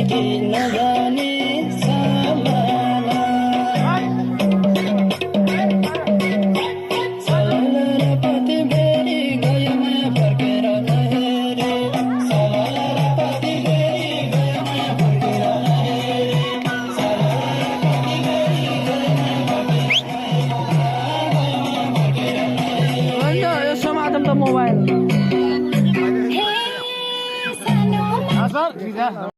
के नजाने सामाना सलल पति फेरि गयो माया फर्केर नहेरे सलल पति फेरि गयो माया फर्केर नहेरे सलल पति फेरि गयो माया फर्केर होइन यो समातम त मोबाइल हे सानो